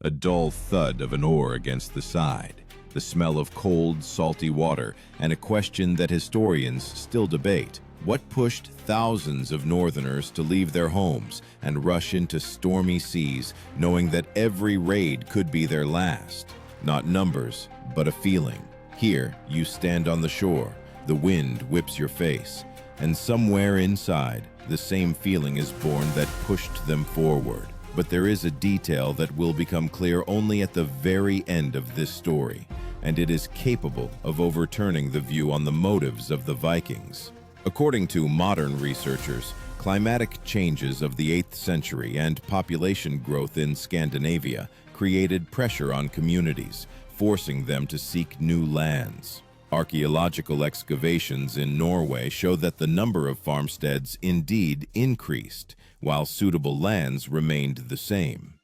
A dull thud of an oar against the side, the smell of cold, salty water, and a question that historians still debate. What pushed thousands of northerners to leave their homes and rush into stormy seas, knowing that every raid could be their last? Not numbers, but a feeling. Here, you stand on the shore, the wind whips your face, and somewhere inside, the same feeling is born that pushed them forward. But there is a detail that will become clear only at the very end of this story, and it is capable of overturning the view on the motives of the Vikings. According to modern researchers, climatic changes of the 8th century and population growth in Scandinavia created pressure on communities, forcing them to seek new lands. Archaeological excavations in Norway show that the number of farmsteads indeed increased, while suitable lands remained the same.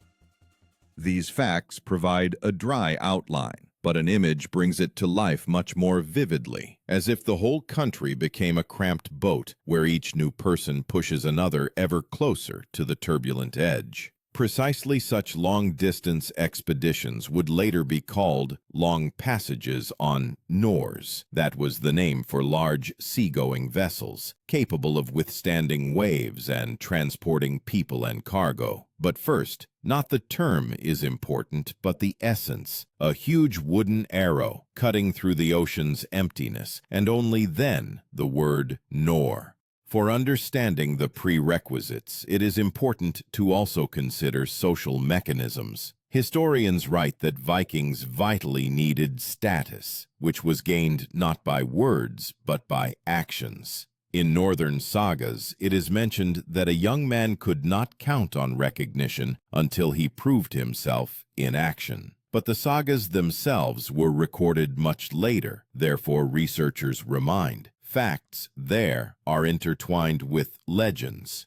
These facts provide a dry outline, but an image brings it to life much more vividly, as if the whole country became a cramped boat where each new person pushes another ever closer to the turbulent edge. Precisely such long-distance expeditions would later be called long passages on Nors. That was the name for large seagoing vessels, capable of withstanding waves and transporting people and cargo. But first, not the term is important, but the essence. A huge wooden arrow cutting through the ocean's emptiness, and only then the word Nor. For understanding the prerequisites, it is important to also consider social mechanisms. Historians write that Vikings vitally needed status, which was gained not by words, but by actions. In northern sagas, it is mentioned that a young man could not count on recognition until he proved himself in action. But the sagas themselves were recorded much later, therefore researchers remind. Facts there are intertwined with legends.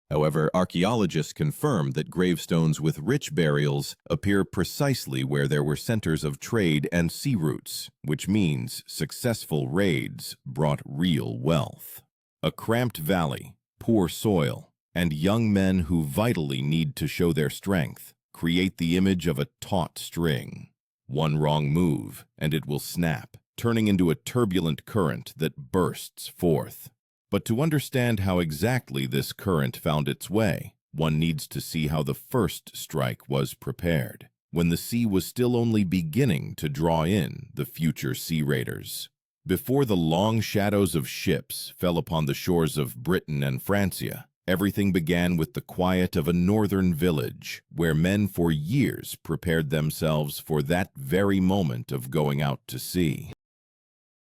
However, archaeologists confirm that gravestones with rich burials appear precisely where there were centers of trade and sea routes, which means successful raids brought real wealth. A cramped valley, poor soil, and young men who vitally need to show their strength create the image of a taut string. One wrong move, and it will snap, turning into a turbulent current that bursts forth. But to understand how exactly this current found its way, one needs to see how the first strike was prepared, when the sea was still only beginning to draw in the future sea raiders. Before the long shadows of ships fell upon the shores of Britain and Francia, everything began with the quiet of a northern village, where men for years prepared themselves for that very moment of going out to sea.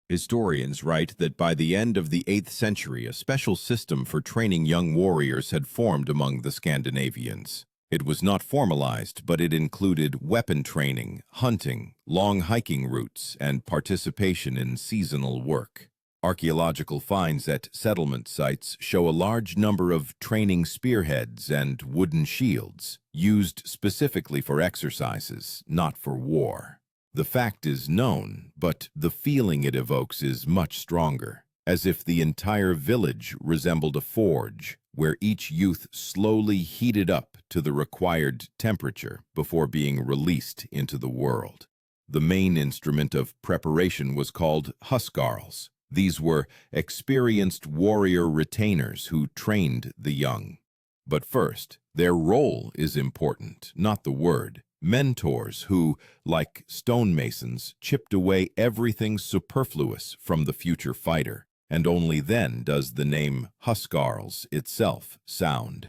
Historians write that by the end of the 8th century, a special system for training young warriors had formed among the Scandinavians. It was not formalized, but it included weapon training, hunting, long hiking routes, and participation in seasonal work. Archaeological finds at settlement sites show a large number of training spearheads and wooden shields, used specifically for exercises, not for war. The fact is known, but the feeling it evokes is much stronger, as if the entire village resembled a forge, where each youth slowly heated up to the required temperature before being released into the world. The main instrument of preparation was called huskarls. These were experienced warrior retainers who trained the young. But first, their role is important, not the word. Mentors who, like stonemasons, chipped away everything superfluous from the future fighter, and only then does the name huskarls itself sound.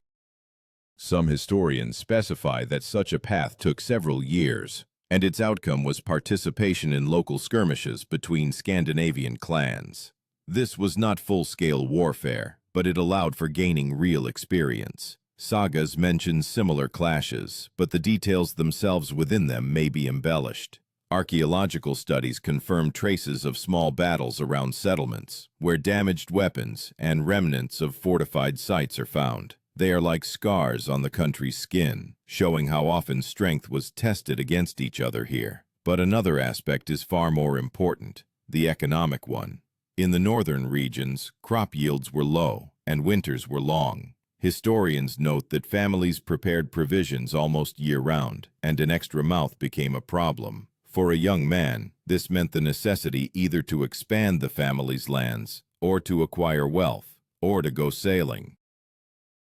Some historians specify that such a path took several years, and its outcome was participation in local skirmishes between Scandinavian clans. This was not full-scale warfare, but it allowed for gaining real experience. Sagas mention similar clashes, but the details themselves within them may be embellished. Archaeological studies confirm traces of small battles around settlements, where damaged weapons and remnants of fortified sites are found. They are like scars on the country's skin, showing how often strength was tested against each other here. But another aspect is far more important, the economic one. In the northern regions, crop yields were low, and winters were long. Historians note that families prepared provisions almost year-round, and an extra mouth became a problem. For a young man, this meant the necessity either to expand the family's lands, or to acquire wealth, or to go sailing.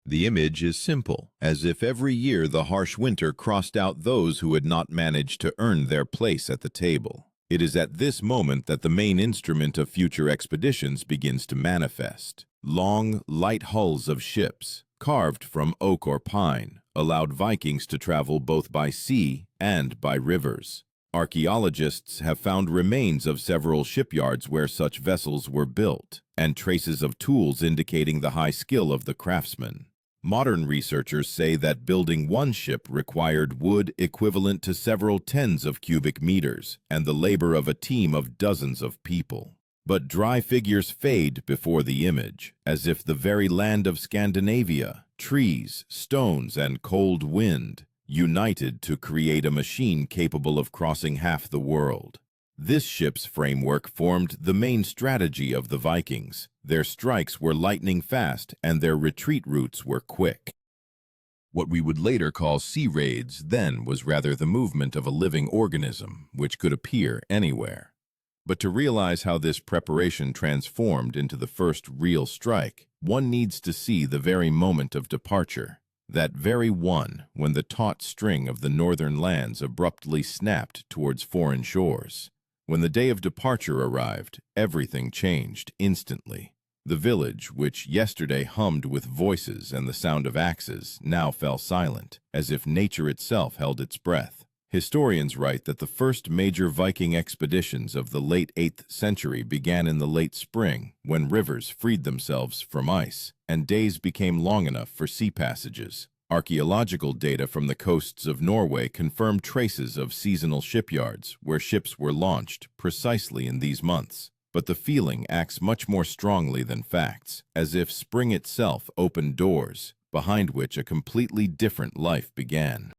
The image is simple, as if every year the harsh winter crossed out those who had not managed to earn their place at the table. It is at this moment that the main instrument of future expeditions begins to manifest. Long, light hulls of ships, carved from oak or pine, allowed Vikings to travel both by sea and by rivers. Archaeologists have found remains of several shipyards where such vessels were built, and traces of tools indicating the high skill of the craftsmen. Modern researchers say that building one ship required wood equivalent to several tens of cubic meters and the labor of a team of dozens of people. But dry figures fade before the image, as if the very land of Scandinavia, trees, stones, and cold wind, united to create a machine capable of crossing half the world. This ship's framework formed the main strategy of the Vikings. Their strikes were lightning fast, and their retreat routes were quick. What we would later call sea raids then was rather the movement of a living organism, which could appear anywhere. But to realize how this preparation transformed into the first real strike, one needs to see the very moment of departure. That very one when the taut string of the northern lands abruptly snapped towards foreign shores. When the day of departure arrived, everything changed instantly. The village, which yesterday hummed with voices and the sound of axes, now fell silent, as if nature itself held its breath. Historians write that the first major Viking expeditions of the late 8th century began in the late spring, when rivers freed themselves from ice, and days became long enough for sea passages. Archaeological data from the coasts of Norway confirm traces of seasonal shipyards where ships were launched precisely in these months. But the feeling acts much more strongly than facts, as if spring itself opened doors, behind which a completely different life began.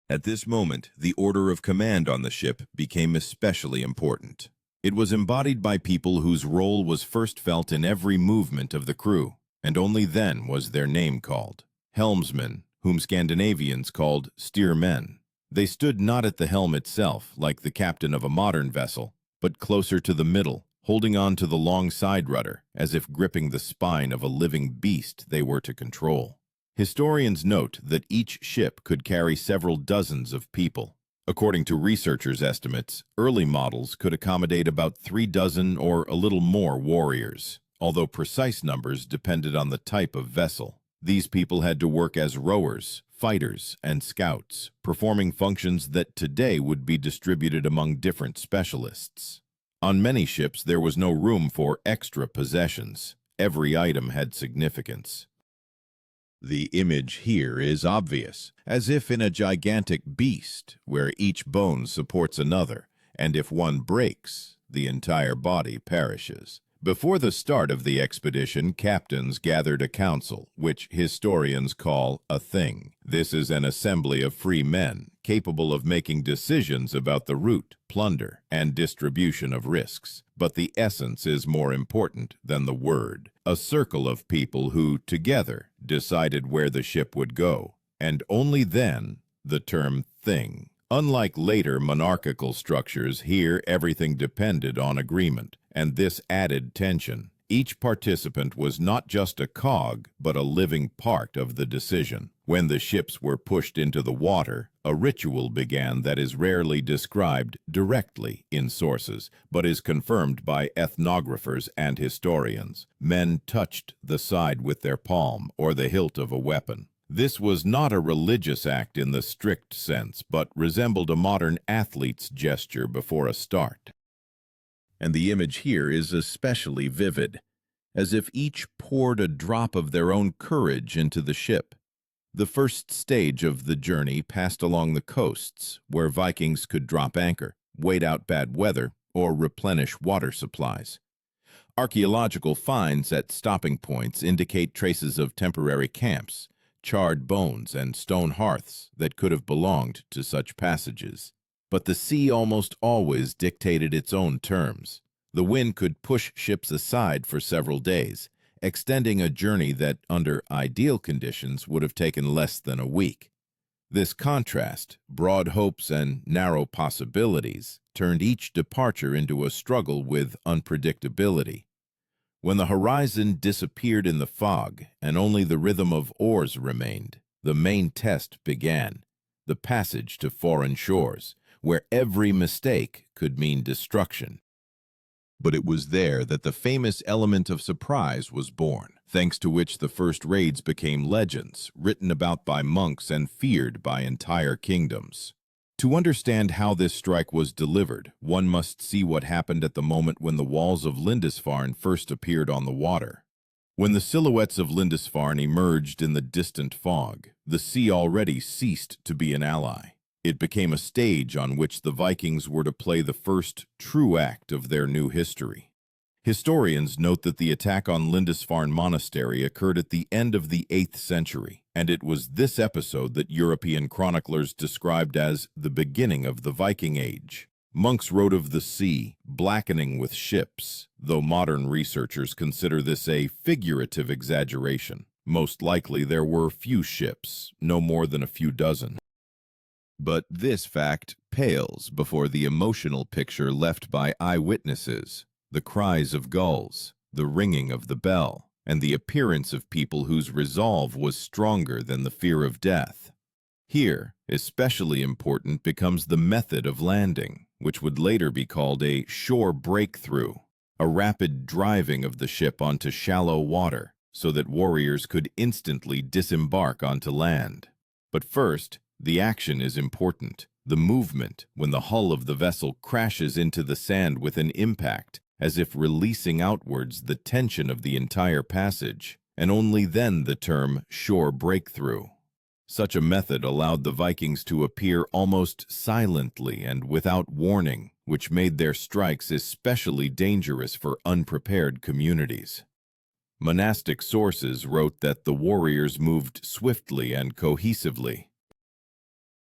At this moment, the order of command on the ship became especially important. It was embodied by people whose role was first felt in every movement of the crew, and only then was their name called. Helmsmen, whom Scandinavians called steermen. They stood not at the helm itself, like the captain of a modern vessel, but closer to the middle, holding on to the long side rudder, as if gripping the spine of a living beast they were to control. Historians note that each ship could carry several dozens of people. According to researchers' estimates, early models could accommodate about 3 dozen or a little more warriors, although precise numbers depended on the type of vessel. These people had to work as rowers, fighters, and scouts, performing functions that today would be distributed among different specialists. On many ships, there was no room for extra possessions. Every item had significance. The image here is obvious, as if in a gigantic beast, where each bone supports another, and if one breaks, the entire body perishes. Before the start of the expedition, captains gathered a council, which historians call a thing. This is an assembly of free men, capable of making decisions about the route, plunder, and distribution of risks. But the essence is more important than the word. A circle of people who, together, decided where the ship would go, and only then the term thing. Unlike later monarchical structures, here everything depended on agreement, and this added tension. Each participant was not just a cog, but a living part of the decision. When the ships were pushed into the water, a ritual began that is rarely described directly in sources, but is confirmed by ethnographers and historians. Men touched the side with their palm or the hilt of a weapon. This was not a religious act in the strict sense, but resembled a modern athlete's gesture before a start. And the image here is especially vivid, as if each poured a drop of their own courage into the ship. The first stage of the journey passed along the coasts, where Vikings could drop anchor, wait out bad weather, or replenish water supplies. Archaeological finds at stopping points indicate traces of temporary camps, charred bones, and stone hearths that could have belonged to such passages. But the sea almost always dictated its own terms. The wind could push ships aside for several days, extending a journey that, under ideal conditions, would have taken less than a week. This contrast, broad hopes and narrow possibilities, turned each departure into a struggle with unpredictability. When the horizon disappeared in the fog and only the rhythm of oars remained, the main test began, the passage to foreign shores, where every mistake could mean destruction. But it was there that the famous element of surprise was born, thanks to which the first raids became legends, written about by monks and feared by entire kingdoms. To understand how this strike was delivered, one must see what happened at the moment when the walls of Lindisfarne first appeared on the water. When the silhouettes of Lindisfarne emerged in the distant fog, the sea already ceased to be an ally. It became a stage on which the Vikings were to play the first true act of their new history. Historians note that the attack on Lindisfarne Monastery occurred at the end of the 8th century, and it was this episode that European chroniclers described as the beginning of the Viking Age. Monks wrote of the sea blackening with ships, though modern researchers consider this a figurative exaggeration. Most likely there were few ships, no more than a few dozen. But this fact pales before the emotional picture left by eyewitnesses, the cries of gulls, the ringing of the bell, and the appearance of people whose resolve was stronger than the fear of death. Here, especially important becomes the method of landing, which would later be called a shore breakthrough, a rapid driving of the ship onto shallow water so that warriors could instantly disembark onto land. But first, the action is important. The movement, when the hull of the vessel crashes into the sand with an impact, as if releasing outwards the tension of the entire passage, and only then the term shore breakthrough. Such a method allowed the Vikings to appear almost silently and without warning, which made their strikes especially dangerous for unprepared communities. Monastic sources wrote that the warriors moved swiftly and cohesively.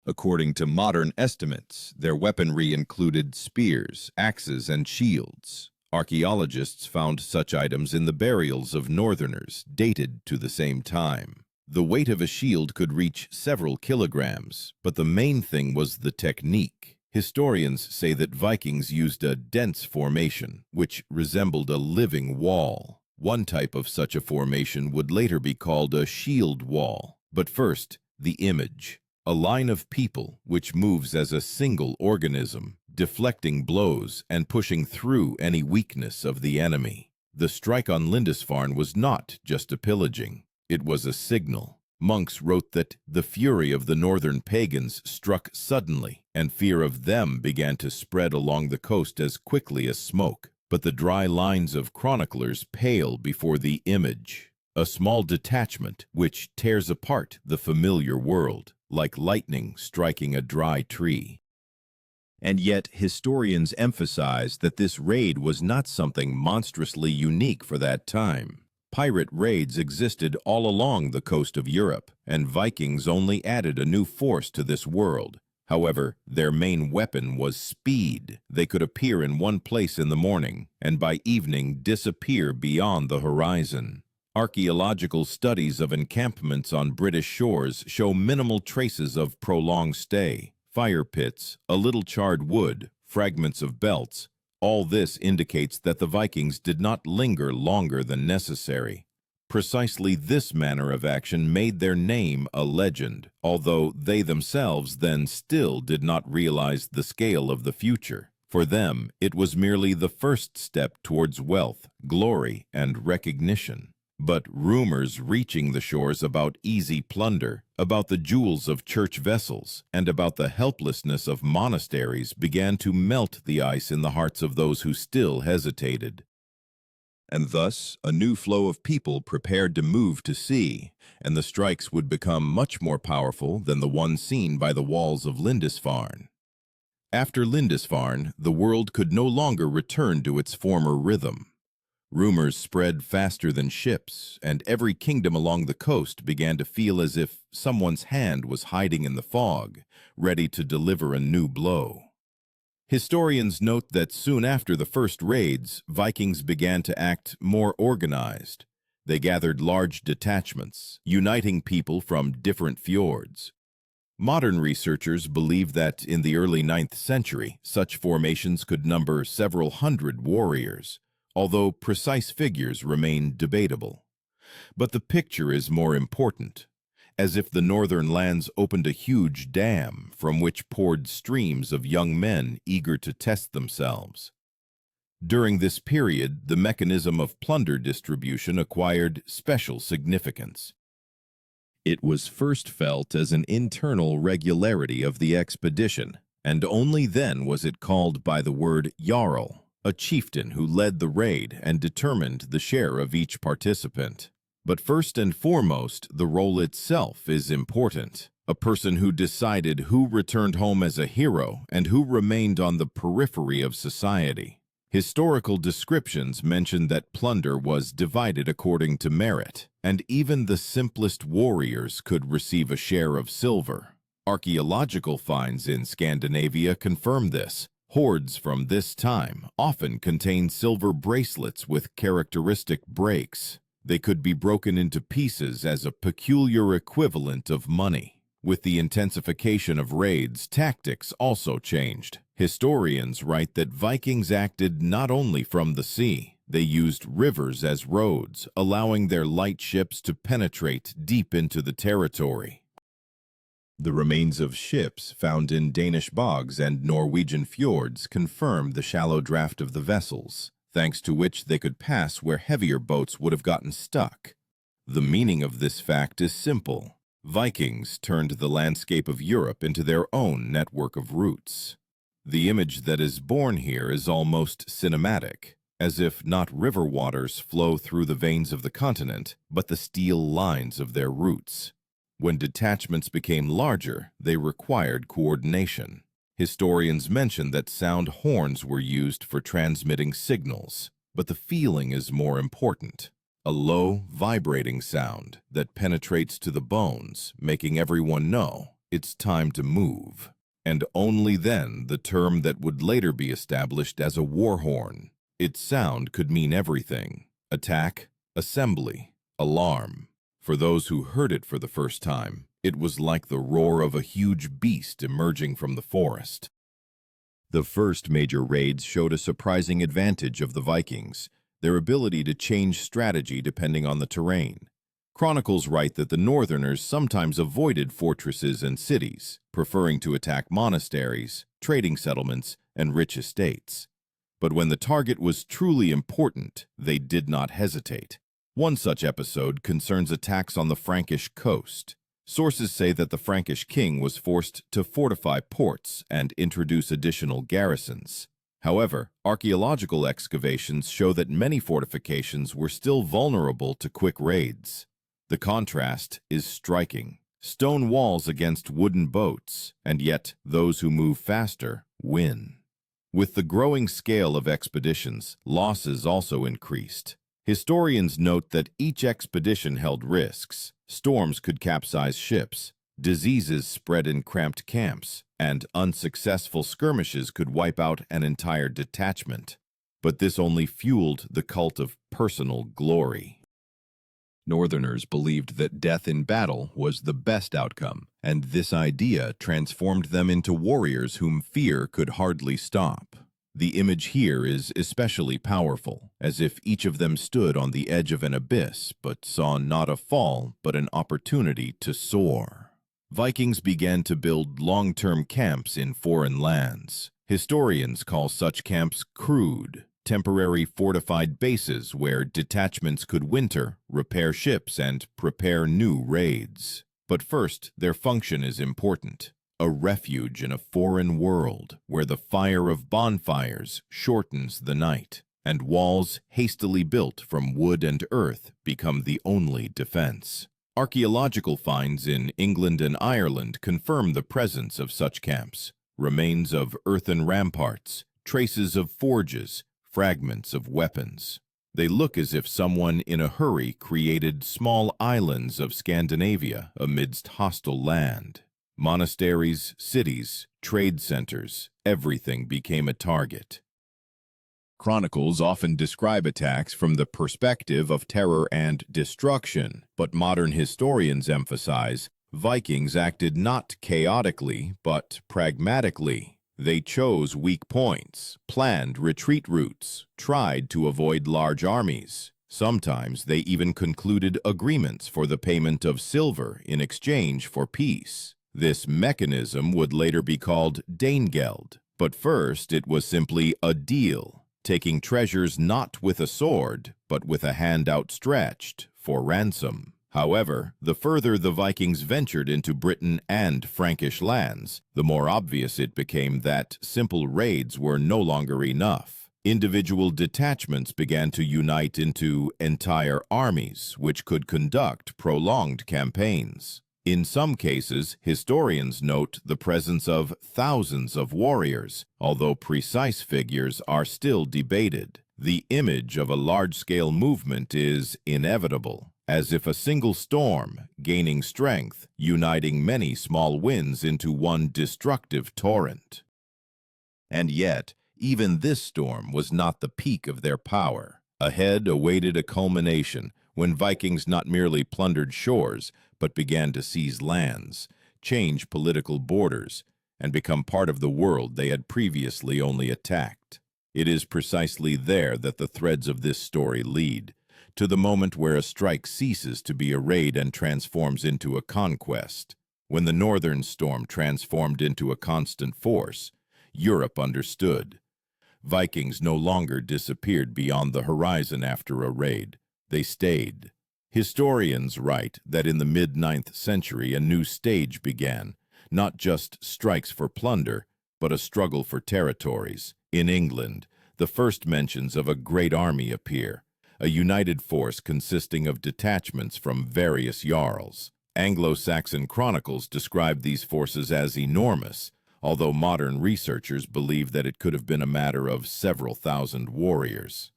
According to modern estimates, their weaponry included spears, axes, and shields. Archaeologists found such items in the burials of northerners, dated to the same time. The weight of a shield could reach several kilograms, but the main thing was the technique. Historians say that Vikings used a dense formation, which resembled a living wall. One type of such a formation would later be called a shield wall. But first, the image. A line of people which moves as a single organism, deflecting blows and pushing through any weakness of the enemy. The strike on Lindisfarne was not just a pillaging. It was a signal. Monks wrote that the fury of the northern pagans struck suddenly, and fear of them began to spread along the coast as quickly as smoke. But the dry lines of chroniclers pale before the image. A small detachment which tears apart the familiar world, like lightning striking a dry tree. And yet, historians emphasize that this raid was not something monstrously unique for that time. Pirate raids existed all along the coast of Europe, and Vikings only added a new force to this world. However, their main weapon was speed. They could appear in one place in the morning, and by evening disappear beyond the horizon. Archaeological studies of encampments on British shores show minimal traces of prolonged stay. Fire pits, a little charred wood, fragments of belts. All this indicates that the Vikings did not linger longer than necessary. Precisely this manner of action made their name a legend, although they themselves then still did not realize the scale of the future. For them, it was merely the first step towards wealth, glory, and recognition. But rumors reaching the shores about easy plunder, about the jewels of church vessels, and about the helplessness of monasteries began to melt the ice in the hearts of those who still hesitated. And thus, a new flow of people prepared to move to sea, and the strikes would become much more powerful than the one seen by the walls of Lindisfarne. After Lindisfarne, the world could no longer return to its former rhythm. Rumors spread faster than ships, and every kingdom along the coast began to feel as if someone's hand was hiding in the fog, ready to deliver a new blow. Historians note that soon after the first raids, Vikings began to act more organized. They gathered large detachments, uniting people from different fjords. Modern researchers believe that in the early 9th century, such formations could number several hundred warriors, although precise figures remain debatable. But the picture is more important, as if the northern lands opened a huge dam from which poured streams of young men eager to test themselves. During this period, the mechanism of plunder distribution acquired special significance. It was first felt as an internal regularity of the expedition, and only then was it called by the word jarl, a chieftain who led the raid and determined the share of each participant. But first and foremost, the role itself is important. A person who decided who returned home as a hero and who remained on the periphery of society. Historical descriptions mention that plunder was divided according to merit, and even the simplest warriors could receive a share of silver. Archaeological finds in Scandinavia confirm this. Hoards from this time often contain silver bracelets with characteristic breaks. They could be broken into pieces as a peculiar equivalent of money. With the intensification of raids, tactics also changed. Historians write that Vikings acted not only from the sea. They used rivers as roads, allowing their light ships to penetrate deep into the territory. The remains of ships found in Danish bogs and Norwegian fjords confirm the shallow draft of the vessels, thanks to which they could pass where heavier boats would have gotten stuck. The meaning of this fact is simple. Vikings turned the landscape of Europe into their own network of routes. The image that is born here is almost cinematic, as if not river waters flow through the veins of the continent, but the steel lines of their roots. When detachments became larger, they required coordination. Historians mention that sound horns were used for transmitting signals, but the feeling is more important. A low, vibrating sound that penetrates to the bones, making everyone know it's time to move. And only then the term that would later be established as a war horn. Its sound could mean everything: attack, assembly, alarm. For those who heard it for the first time, it was like the roar of a huge beast emerging from the forest. The first major raids showed a surprising advantage of the Vikings: their ability to change strategy depending on the terrain. Chronicles write that the Northerners sometimes avoided fortresses and cities, preferring to attack monasteries, trading settlements, and rich estates. But when the target was truly important, they did not hesitate. One such episode concerns attacks on the Frankish coast. Sources say that the Frankish king was forced to fortify ports and introduce additional garrisons. However, archaeological excavations show that many fortifications were still vulnerable to quick raids. The contrast is striking. Stone walls against wooden boats, and yet those who move faster win. With the growing scale of expeditions, losses also increased. Historians note that each expedition held risks. Storms could capsize ships, diseases spread in cramped camps, and unsuccessful skirmishes could wipe out an entire detachment. But this only fueled the cult of personal glory. Northerners believed that death in battle was the best outcome, and this idea transformed them into warriors whom fear could hardly stop. The image here is especially powerful, as if each of them stood on the edge of an abyss but saw not a fall but an opportunity to soar. Vikings began to build long-term camps in foreign lands. Historians call such camps crude, temporary fortified bases where detachments could winter, repair ships, and prepare new raids. But first, their function is important. A refuge in a foreign world where the fire of bonfires shortens the night, and walls hastily built from wood and earth become the only defense. Archaeological finds in England and Ireland confirm the presence of such camps: remains of earthen ramparts, traces of forges, fragments of weapons. They look as if someone in a hurry created small islands of Scandinavia amidst hostile land. Monasteries, cities, trade centers, everything became a target. Chronicles often describe attacks from the perspective of terror and destruction, but modern historians emphasize Vikings acted not chaotically, but pragmatically. They chose weak points, planned retreat routes, tried to avoid large armies. Sometimes they even concluded agreements for the payment of silver in exchange for peace. This mechanism would later be called Danegeld, but first it was simply a deal, taking treasures not with a sword, but with a hand outstretched for ransom. However, the further the Vikings ventured into Britain and Frankish lands, the more obvious it became that simple raids were no longer enough. Individual detachments began to unite into entire armies, which could conduct prolonged campaigns. In some cases, historians note the presence of thousands of warriors, although precise figures are still debated. The image of a large-scale movement is inevitable, as if a single storm, gaining strength, uniting many small winds into one destructive torrent. And yet, even this storm was not the peak of their power. Ahead awaited a culmination when Vikings not merely plundered shores, but began to seize lands, change political borders, and become part of the world they had previously only attacked. It is precisely there that the threads of this story lead, to the moment where a strike ceases to be a raid and transforms into a conquest. When the northern storm transformed into a constant force, Europe understood. Vikings no longer disappeared beyond the horizon after a raid. They stayed. Historians write that in the mid-9th century a new stage began, not just strikes for plunder, but a struggle for territories. In England, the first mentions of a great army appear, a united force consisting of detachments from various jarls. Anglo-Saxon chronicles describe these forces as enormous, although modern researchers believe that it could have been a matter of several thousand warriors.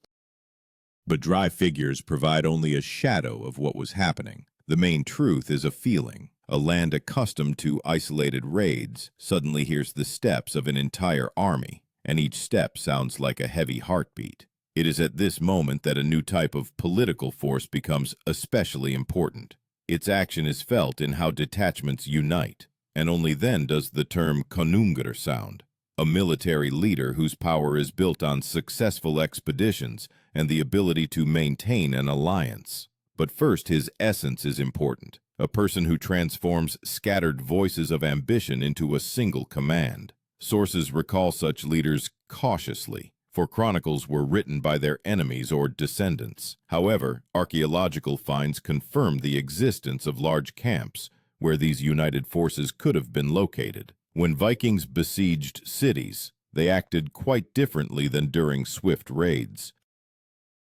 But dry figures provide only a shadow of what was happening. The main truth is a feeling. A land accustomed to isolated raids suddenly hears the steps of an entire army, and each step sounds like a heavy heartbeat. It is at this moment that a new type of political force becomes especially important. Its action is felt in how detachments unite, and only then does the term konungur sound, a military leader whose power is built on successful expeditions and the ability to maintain an alliance. But first, his essence is important, a person who transforms scattered voices of ambition into a single command. Sources recall such leaders cautiously, for chronicles were written by their enemies or descendants. However, archaeological finds confirm the existence of large camps where these united forces could have been located. When Vikings besieged cities, they acted quite differently than during swift raids.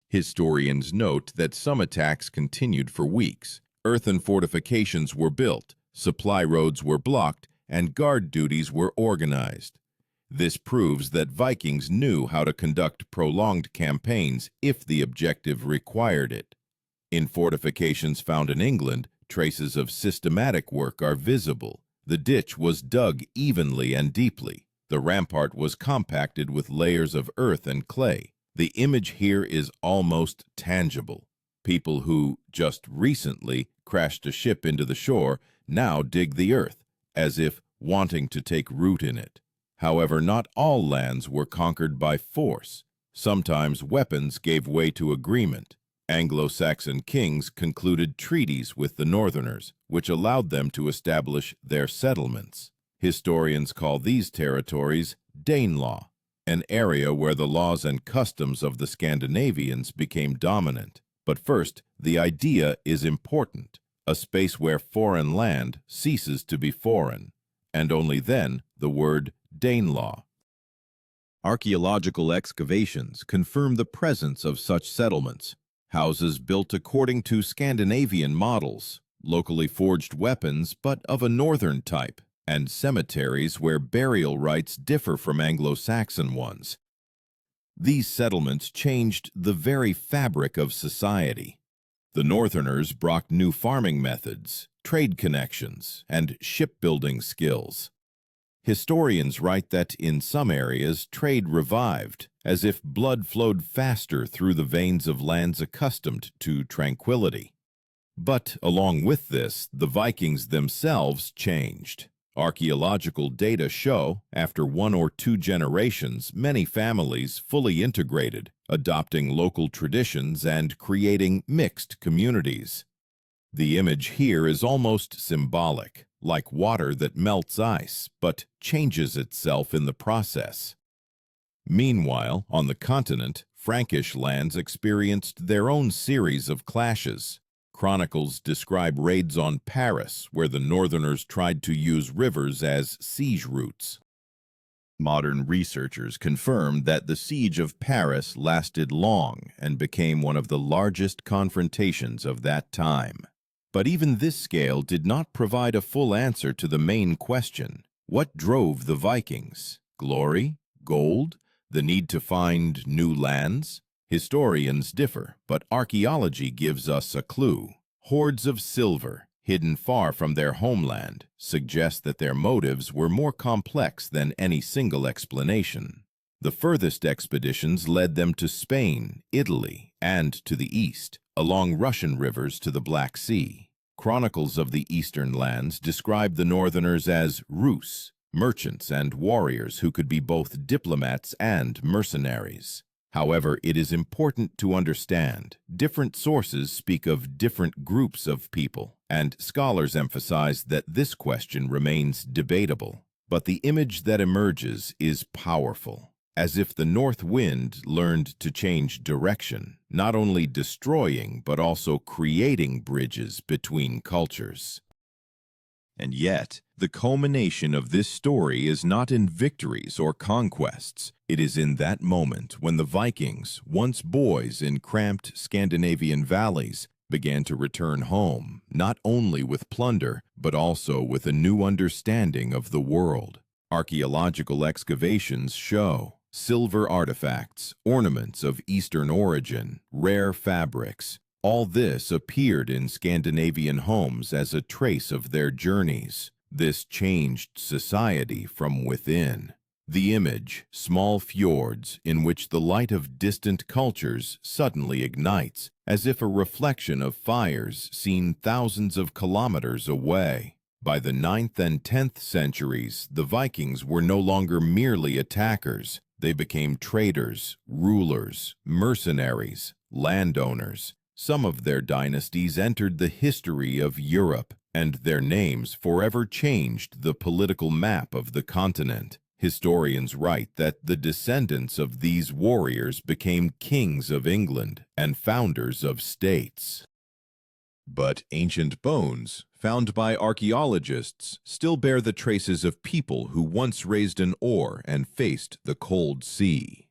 Historians note that some attacks continued for weeks. Earthen fortifications were built, supply roads were blocked, and guard duties were organized. This proves that Vikings knew how to conduct prolonged campaigns if the objective required it. In fortifications found in England, traces of systematic work are visible. The ditch was dug evenly and deeply. The rampart was compacted with layers of earth and clay. The image here is almost tangible. People who, just recently, crashed a ship into the shore now dig the earth, as if wanting to take root in it. However, not all lands were conquered by force. Sometimes weapons gave way to agreement. Anglo-Saxon kings concluded treaties with the Northerners, which allowed them to establish their settlements. Historians call these territories Danelaw, an area where the laws and customs of the Scandinavians became dominant. But first, the idea is important, a space where foreign land ceases to be foreign, and only then the word Danelaw. Archaeological excavations confirm the presence of such settlements. Houses built according to Scandinavian models, locally forged weapons but of a northern type, and cemeteries where burial rites differ from Anglo-Saxon ones. These settlements changed the very fabric of society. The Northerners brought new farming methods, trade connections, and shipbuilding skills. Historians write that in some areas trade revived, as if blood flowed faster through the veins of lands accustomed to tranquility. But along with this, the Vikings themselves changed. Archaeological data show, after 1 or 2 generations, many families fully integrated, adopting local traditions and creating mixed communities. The image here is almost symbolic, like water that melts ice, but changes itself in the process. Meanwhile, on the continent, Frankish lands experienced their own series of clashes. Chronicles describe raids on Paris, where the Northerners tried to use rivers as siege routes. Modern researchers confirm that the siege of Paris lasted long and became one of the largest confrontations of that time. But even this scale did not provide a full answer to the main question: what drove the Vikings? Glory? Gold? The need to find new lands? Historians differ, but archaeology gives us a clue. Hoards of silver, hidden far from their homeland, suggest that their motives were more complex than any single explanation. The furthest expeditions led them to Spain, Italy, and to the east, along Russian rivers to the Black Sea. Chronicles of the eastern lands describe the Northerners as Rus, merchants and warriors who could be both diplomats and mercenaries. However, it is important to understand, different sources speak of different groups of people, and scholars emphasize that this question remains debatable. But the image that emerges is powerful, as if the north wind learned to change direction, not only destroying but also creating bridges between cultures. And yet, the culmination of this story is not in victories or conquests. It is in that moment when the Vikings, once boys in cramped Scandinavian valleys, began to return home, not only with plunder, but also with a new understanding of the world. Archaeological excavations show silver artifacts, ornaments of Eastern origin, rare fabrics. All this appeared in Scandinavian homes as a trace of their journeys. This changed society from within. The image, small fjords in which the light of distant cultures suddenly ignites, as if a reflection of fires seen thousands of kilometers away. By the 9th and 10th centuries, the Vikings were no longer merely attackers. They became traders, rulers, mercenaries, landowners. Some of their dynasties entered the history of Europe, and their names forever changed the political map of the continent. Historians write that the descendants of these warriors became kings of England and founders of states. But ancient bones, found by archaeologists, still bear the traces of people who once raised an oar and faced the cold sea.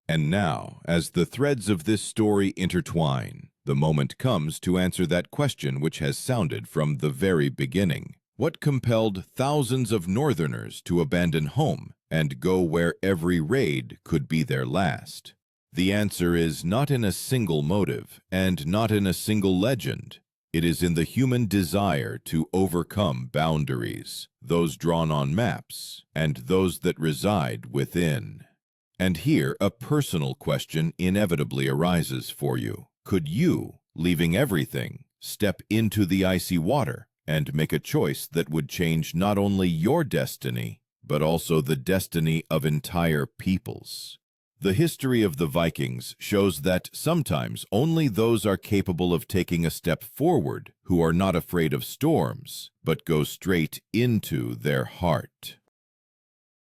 And now, as the threads of this story intertwine, the moment comes to answer that question which has sounded from the very beginning. What compelled thousands of Northerners to abandon home and go where every raid could be their last? The answer is not in a single motive and not in a single legend. It is in the human desire to overcome boundaries, those drawn on maps and those that reside within. And here a personal question inevitably arises for you. Could you, leaving everything, step into the icy water and make a choice that would change not only your destiny, but also the destiny of entire peoples? The history of the Vikings shows that sometimes only those are capable of taking a step forward who are not afraid of storms, but go straight into their heart.